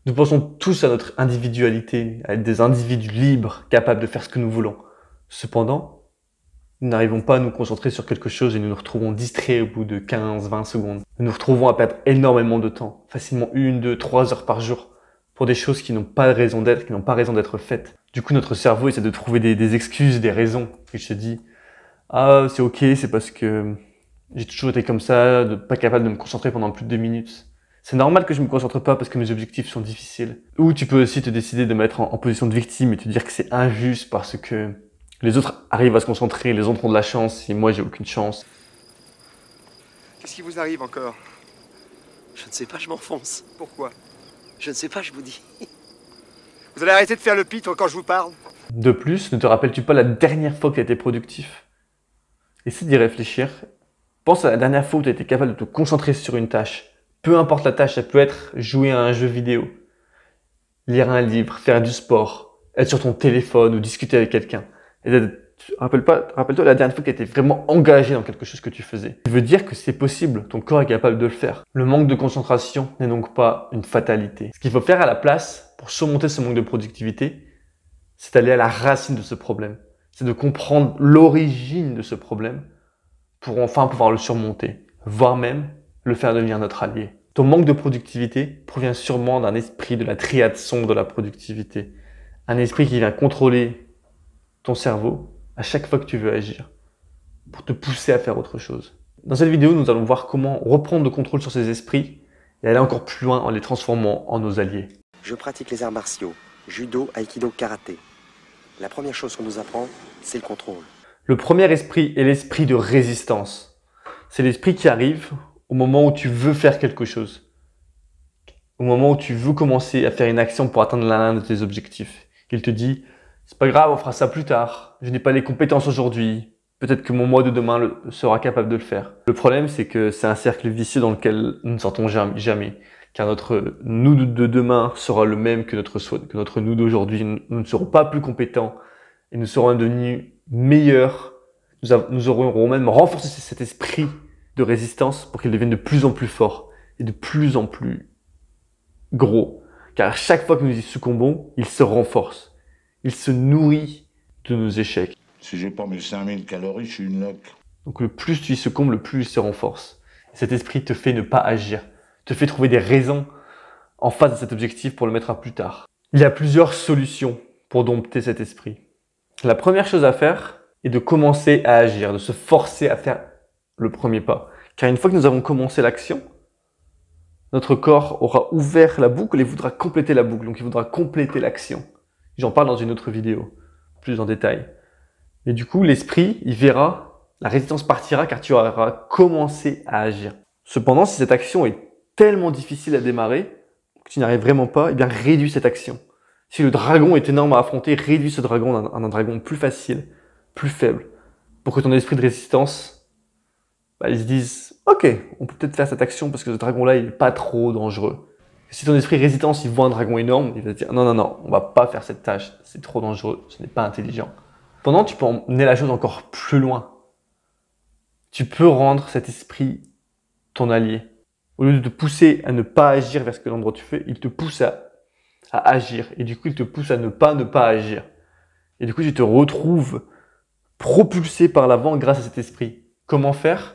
Nous pensons tous à notre individualité, à être des individus libres, capables de faire ce que nous voulons. Cependant, nous n'arrivons pas à nous concentrer sur quelque chose et nous nous retrouvons distraits au bout de 15-20 secondes. Nous nous retrouvons à perdre énormément de temps, facilement 1, 2, 3 heures par jour, pour des choses qui n'ont pas raison d'être, qui n'ont pas raison d'être faites. Du coup, notre cerveau essaie de trouver des excuses, des raisons. Il se dit « Ah, c'est ok, c'est parce que j'ai toujours été comme ça, pas capable de me concentrer pendant plus de 2 minutes. » C'est normal que je me concentre pas parce que mes objectifs sont difficiles. Ou tu peux aussi te décider de mettre en position de victime et te dire que c'est injuste parce que les autres arrivent à se concentrer, les autres ont de la chance et moi j'ai aucune chance. Qu'est-ce qui vous arrive encore? Je ne sais pas, je m'enfonce. Pourquoi? Je ne sais pas, je vous dis. Vous allez arrêter de faire le pitre quand je vous parle? De plus, ne te rappelles-tu pas la dernière fois que tu as été productif? Essaie d'y réfléchir. Pense à la dernière fois où tu as été capable de te concentrer sur une tâche. Peu importe la tâche, ça peut être jouer à un jeu vidéo, lire un livre, faire du sport, être sur ton téléphone ou discuter avec quelqu'un. Rappelle-toi la dernière fois que tu étais vraiment engagé dans quelque chose que tu faisais. Ça veut dire que c'est possible, ton corps est capable de le faire. Le manque de concentration n'est donc pas une fatalité. Ce qu'il faut faire à la place pour surmonter ce manque de productivité, c'est d'aller à la racine de ce problème. C'est de comprendre l'origine de ce problème pour enfin pouvoir le surmonter, voire même le faire devenir notre allié. Ton manque de productivité provient sûrement d'un esprit de la triade sombre de la productivité. Un esprit qui vient contrôler ton cerveau à chaque fois que tu veux agir, pour te pousser à faire autre chose. Dans cette vidéo, nous allons voir comment reprendre le contrôle sur ces esprits et aller encore plus loin en les transformant en nos alliés. Je pratique les arts martiaux, judo, aikido, karaté. La première chose qu'on nous apprend, c'est le contrôle. Le premier esprit est l'esprit de résistance. C'est l'esprit qui arrive au moment où tu veux faire quelque chose. Au moment où tu veux commencer à faire une action pour atteindre l'un de tes objectifs. Il te dit, c'est pas grave, on fera ça plus tard. Je n'ai pas les compétences aujourd'hui. Peut-être que mon moi de demain sera capable de le faire. Le problème, c'est que c'est un cercle vicieux dans lequel nous ne sortons jamais. Car notre nous de demain sera le même que notre nous d'aujourd'hui. Nous ne serons pas plus compétents et nous serons devenus meilleurs. Nous aurons même renforcé cet esprit de résistance pour qu'il devienne de plus en plus fort et de plus en plus gros. Car chaque fois que nous y succombons, il se renforce. Il se nourrit de nos échecs. Si j'ai pas mes 5000 calories, je suis une loque. Donc le plus tu y succombes, le plus il se renforce. Cet esprit te fait ne pas agir, te fait trouver des raisons en face de cet objectif pour le mettre à plus tard. Il y a plusieurs solutions pour dompter cet esprit. La première chose à faire est de commencer à agir, de se forcer à faire le premier pas. Car une fois que nous avons commencé l'action, notre corps aura ouvert la boucle et voudra compléter la boucle. Donc il voudra compléter l'action. J'en parle dans une autre vidéo, plus en détail. Et du coup, l'esprit, il verra, la résistance partira car tu auras commencé à agir. Cependant, si cette action est tellement difficile à démarrer, que tu n'y arrives vraiment pas, eh bien réduis cette action. Si le dragon est énorme à affronter, réduis ce dragon à un dragon plus facile, plus faible, pour que ton esprit de résistance, ils se disent, ok, on peut peut-être faire cette action parce que ce dragon-là, il est pas trop dangereux. Si ton esprit de résistance, il voit un dragon énorme, il va se dire, non, on va pas faire cette tâche, c'est trop dangereux, ce n'est pas intelligent. Pendant, tu peux emmener la chose encore plus loin. Tu peux rendre cet esprit ton allié. Au lieu de te pousser à ne pas agir vers ce que l'endroit tu fais, il te pousse à agir. Et du coup, il te pousse à ne pas agir. Et du coup, tu te retrouves propulsé par l'avant grâce à cet esprit. Comment faire?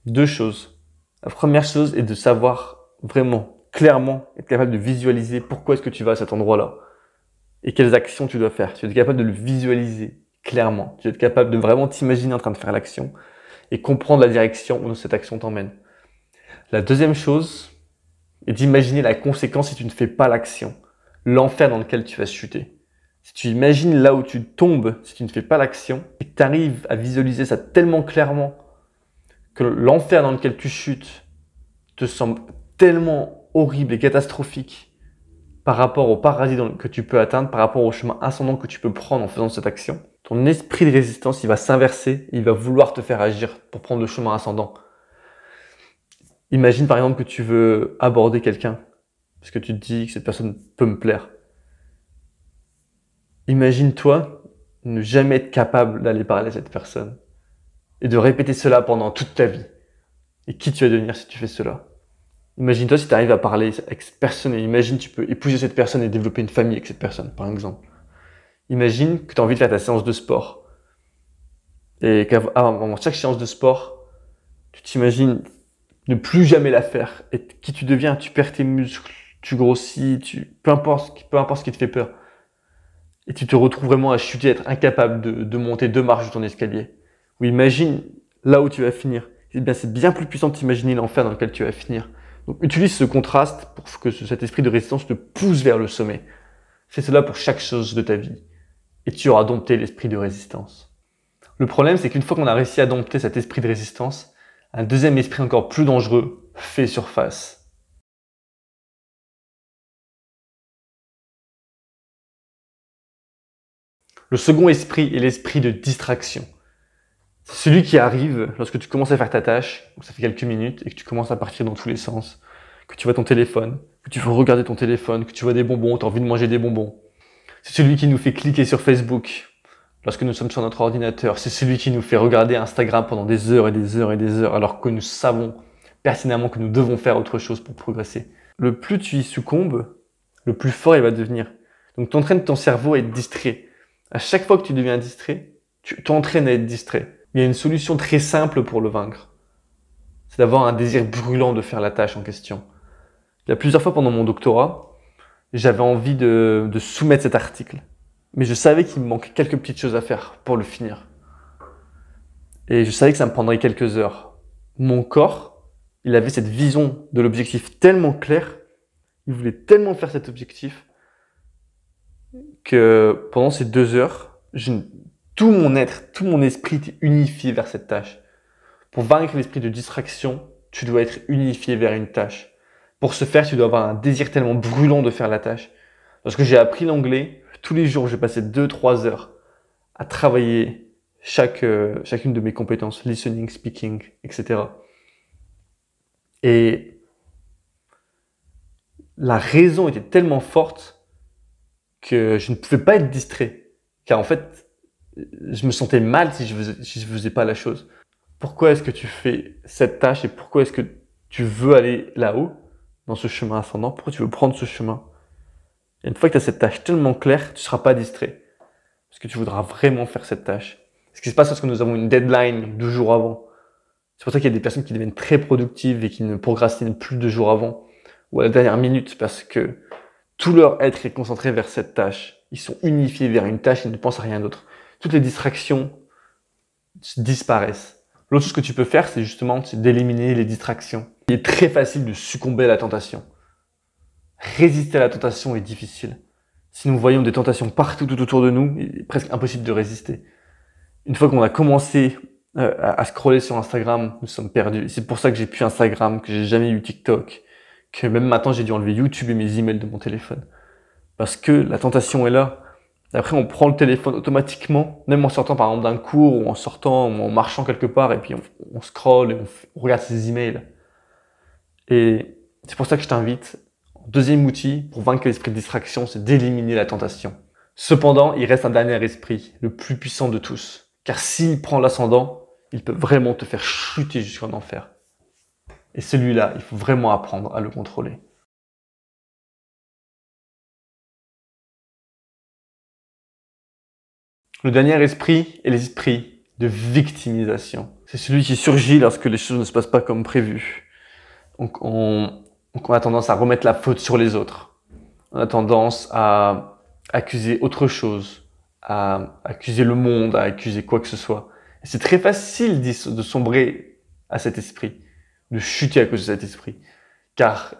2 choses. La première chose est de savoir vraiment, clairement, être capable de visualiser pourquoi est-ce que tu vas à cet endroit-là. Et quelles actions tu dois faire. Tu dois être capable de le visualiser clairement. Tu dois être capable de vraiment t'imaginer en train de faire l'action et comprendre la direction où cette action t'emmène. La deuxième chose est d'imaginer la conséquence si tu ne fais pas l'action. L'enfer dans lequel tu vas chuter. Si tu imagines là où tu tombes si tu ne fais pas l'action et que tu arrives à visualiser ça tellement clairement que l'enfer dans lequel tu chutes te semble tellement horrible et catastrophique par rapport au paradis que tu peux atteindre, par rapport au chemin ascendant que tu peux prendre en faisant cette action, ton esprit de résistance, il va s'inverser, il va vouloir te faire agir pour prendre le chemin ascendant. Imagine par exemple que tu veux aborder quelqu'un, parce que tu te dis que cette personne peut me plaire. Imagine-toi ne jamais être capable d'aller parler à cette personne et de répéter cela pendant toute ta vie. Et qui tu vas devenir si tu fais cela? Imagine-toi si tu arrives à parler avec cette personne et imagine tu peux épouser cette personne et développer une famille avec cette personne, par exemple. Imagine que tu as envie de faire ta séance de sport. Et qu'avant chaque séance de sport, tu t'imagines ne plus jamais la faire. Et qui tu deviens, tu perds tes muscles, tu grossis, peu importe ce qui te fait peur. Et tu te retrouves vraiment à chuter, à être incapable de monter 2 marches de ton escalier. Ou imagine là où tu vas finir. Eh bien, c'est bien plus puissant de t'imaginer l'enfer dans lequel tu vas finir. Donc, utilise ce contraste pour que cet esprit de résistance te pousse vers le sommet. Fais cela pour chaque chose de ta vie. Et tu auras dompté l'esprit de résistance. Le problème, c'est qu'une fois qu'on a réussi à dompter cet esprit de résistance, un deuxième esprit encore plus dangereux fait surface. Le second esprit est l'esprit de distraction. C'est celui qui arrive lorsque tu commences à faire ta tâche, donc ça fait quelques minutes, et que tu commences à partir dans tous les sens, que tu vois ton téléphone, que tu veux regarder ton téléphone, que tu vois des bonbons, tu as envie de manger des bonbons. C'est celui qui nous fait cliquer sur Facebook lorsque nous sommes sur notre ordinateur. C'est celui qui nous fait regarder Instagram pendant des heures et des heures et des heures, alors que nous savons pertinemment que nous devons faire autre chose pour progresser. Le plus tu y succombes, le plus fort il va devenir. Donc tu entraînes ton cerveau à être distrait. À chaque fois que tu deviens distrait, tu t'entraînes à être distrait. Il y a une solution très simple pour le vaincre. C'est d'avoir un désir brûlant de faire la tâche en question. Il y a plusieurs fois pendant mon doctorat, j'avais envie de soumettre cet article. Mais je savais qu'il me manquait quelques petites choses à faire pour le finir. Et je savais que ça me prendrait quelques heures. Mon corps, il avait cette vision de l'objectif tellement claire, il voulait tellement faire cet objectif, que pendant ces 2 heures, tout mon être, tout mon esprit était unifié vers cette tâche. Pour vaincre l'esprit de distraction, tu dois être unifié vers une tâche. Pour ce faire, tu dois avoir un désir tellement brûlant de faire la tâche. Lorsque j'ai appris l'anglais, tous les jours, j'ai passé 2-3 heures à travailler chacune de mes compétences, listening, speaking, etc. Et la raison était tellement forte que je ne pouvais pas être distrait. Car en fait, je me sentais mal si je faisais pas la chose. Pourquoi est-ce que tu fais cette tâche et pourquoi est-ce que tu veux aller là-haut, dans ce chemin ascendant? Pourquoi tu veux prendre ce chemin? Et une fois que tu as cette tâche tellement claire, tu ne seras pas distrait. Parce que tu voudras vraiment faire cette tâche. Ce qui se passe lorsque nous avons une deadline 2 jours avant. C'est pour ça qu'il y a des personnes qui deviennent très productives et qui ne procrastinent plus 2 jours avant ou à la dernière minute parce que tout leur être est concentré vers cette tâche. Ils sont unifiés vers une tâche et ne pensent à rien d'autre. Toutes les distractions disparaissent. L'autre chose que tu peux faire, c'est justement d'éliminer les distractions. Il est très facile de succomber à la tentation. Résister à la tentation est difficile. Si nous voyons des tentations partout tout autour de nous, il est presque impossible de résister. Une fois qu'on a commencé à scroller sur Instagram, nous sommes perdus. C'est pour ça que j'ai plus Instagram, que j'ai jamais eu TikTok, que même maintenant j'ai dû enlever YouTube et mes emails de mon téléphone. Parce que la tentation est là. Et après, on prend le téléphone automatiquement, même en sortant par exemple d'un cours ou en sortant ou en marchant quelque part, et puis on scrolle et on regarde ses emails. Et c'est pour ça que je t'invite, deuxième outil pour vaincre l'esprit de distraction, c'est d'éliminer la tentation. Cependant, il reste un dernier esprit, le plus puissant de tous. Car s'il prend l'ascendant, il peut vraiment te faire chuter jusqu'en enfer. Et celui-là, il faut vraiment apprendre à le contrôler. Le dernier esprit est l'esprit de victimisation. C'est celui qui surgit lorsque les choses ne se passent pas comme prévu. Donc on a tendance à remettre la faute sur les autres. On a tendance à accuser autre chose, à accuser le monde, à accuser quoi que ce soit. Et c'est très facile de sombrer à cet esprit, de chuter à cause de cet esprit. Car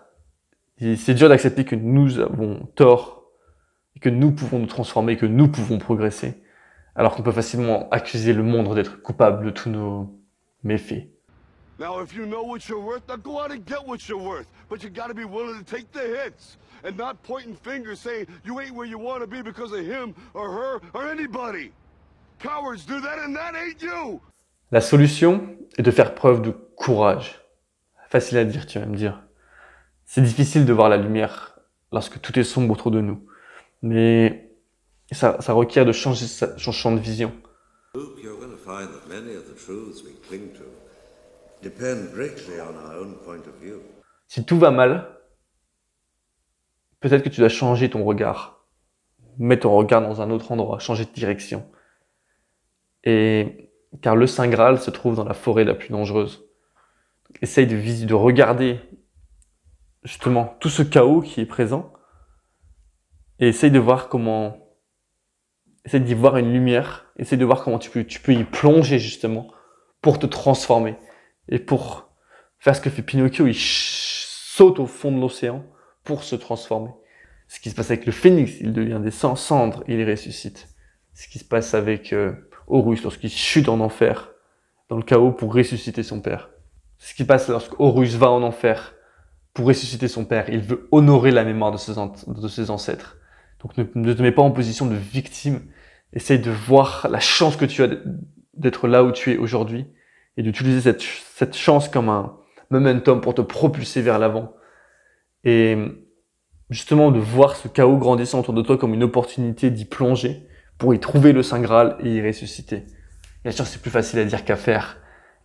c'est dur d'accepter que nous avons tort, et que nous pouvons nous transformer, que nous pouvons progresser. Alors qu'on peut facilement accuser le monde d'être coupable de tous nos méfaits. Now, if you know what you're worth, now go out and get what you're worth. But you gotta be willing to take the hits and not pointing fingers saying you ain't where you want to be because of him or her or anybody. Cowards do that and that ain't you. La solution est de faire preuve de courage. Facile à dire, tu vas me dire. C'est difficile de voir la lumière lorsque tout est sombre autour de nous. Mais ça requiert de changer son champ de vision. Luke, you're going to find that many of the truths we cling to depend greatly on our own point of view. Si tout va mal, peut-être que tu dois changer ton regard. Mettre ton regard dans un autre endroit, changer de direction. Car le Saint Graal se trouve dans la forêt la plus dangereuse. Essaye de regarder justement tout ce chaos qui est présent et essaye d'y voir une lumière, essaye de voir comment tu peux y plonger justement pour te transformer et pour faire ce que fait Pinocchio, il saute au fond de l'océan pour se transformer. Ce qui se passe avec le phénix, il devient des cendres et il ressuscite. Ce qui se passe avec Horus lorsqu'il chute en enfer, dans le chaos pour ressusciter son père. Ce qui se passe lorsque Horus va en enfer pour ressusciter son père. Il veut honorer la mémoire de ses ancêtres. Donc ne te mets pas en position de victime. Essaye de voir la chance que tu as d'être là où tu es aujourd'hui et d'utiliser cette chance comme un momentum pour te propulser vers l'avant. Et justement de voir ce chaos grandissant autour de toi comme une opportunité d'y plonger pour y trouver le Saint Graal et y ressusciter. Bien sûr, c'est plus facile à dire qu'à faire.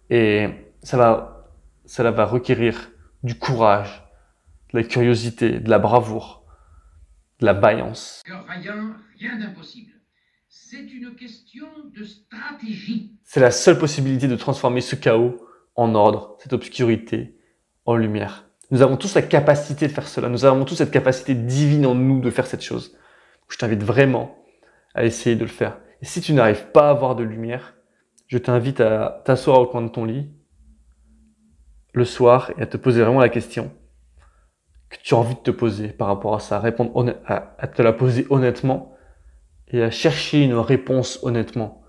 Et cela va requérir du courage, de la curiosité, de la bravoure, de la vaillance. Rien d'impossible. C'est une question de stratégie. C'est la seule possibilité de transformer ce chaos en ordre, cette obscurité en lumière. Nous avons tous la capacité de faire cela. Nous avons tous cette capacité divine en nous de faire cette chose. Je t'invite vraiment à essayer de le faire. Et si tu n'arrives pas à avoir de lumière, je t'invite à t'asseoir au coin de ton lit le soir et à te poser vraiment la question que tu as envie de te poser par rapport à ça, à te la poser honnêtement et à chercher une réponse honnêtement.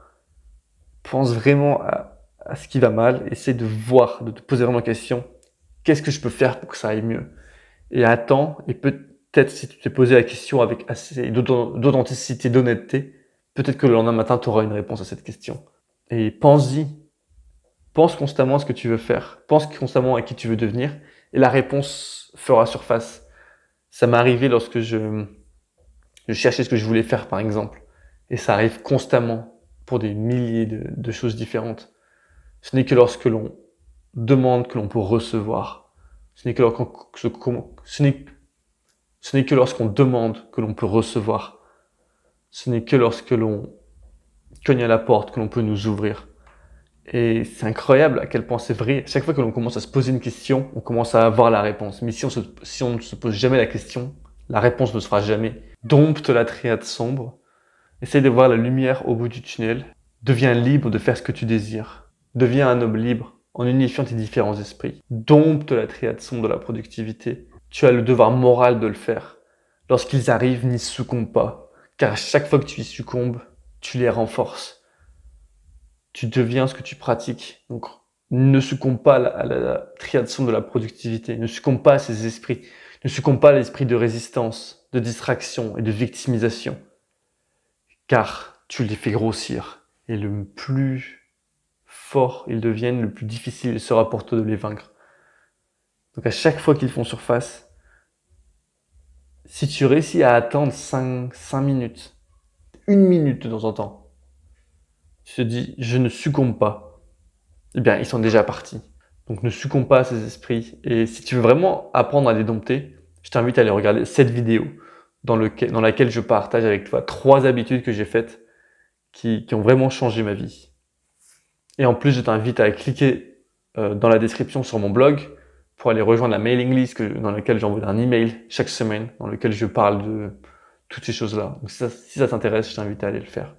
Pense vraiment à ce qui va mal, essaie de voir, de te poser vraiment la question, qu'est-ce que je peux faire pour que ça aille mieux? Et attends, et peut-être si tu t'es posé la question avec assez d'authenticité, d'honnêteté, peut-être que le lendemain matin, tu auras une réponse à cette question. Et pense-y. Pense constamment à ce que tu veux faire. Pense constamment à qui tu veux devenir. Et la réponse fera surface. Ça m'est arrivé lorsque je cherchais ce que je voulais faire, par exemple. Et ça arrive constamment pour des milliers de choses différentes. Ce n'est que lorsque l'on demande que l'on peut recevoir. Ce n'est que lorsqu'on demande que l'on peut recevoir. Ce n'est que lorsque l'on cogne à la porte que l'on peut nous ouvrir. Et c'est incroyable à quel point c'est vrai. Chaque fois que l'on commence à se poser une question, on commence à avoir la réponse. Mais si on ne se pose jamais la question, la réponse ne se fera jamais. Dompte la triade sombre. Essaye de voir la lumière au bout du tunnel. Deviens libre de faire ce que tu désires. Deviens un homme libre en unifiant tes différents esprits. Dompte la triade sombre de la productivité. Tu as le devoir moral de le faire. Lorsqu'ils arrivent, n'y succombe pas. Car à chaque fois que tu y succombes, tu les renforces. Tu deviens ce que tu pratiques. Donc, ne succombe pas à la triade sombre de la productivité. Ne succombe pas à ces esprits. Ne succombe pas à l'esprit de résistance, de distraction et de victimisation. Car tu les fais grossir. Et le plus fort ils deviennent, le plus difficile il sera pour toi de les vaincre. Donc à chaque fois qu'ils font surface, si tu réussis à attendre 5 minutes, 1 minute de temps en temps, tu te dis, je ne succombe pas, eh bien, ils sont déjà partis. Donc, ne succombe pas à ces esprits. Et si tu veux vraiment apprendre à les dompter, je t'invite à aller regarder cette vidéo dans laquelle je partage avec toi 3 habitudes que j'ai faites qui ont vraiment changé ma vie. Et en plus, je t'invite à cliquer dans la description sur mon blog pour aller rejoindre la mailing list dans laquelle j'envoie un email chaque semaine, dans lequel je parle de toutes ces choses-là. Donc, si ça t'intéresse, je t'invite à aller le faire.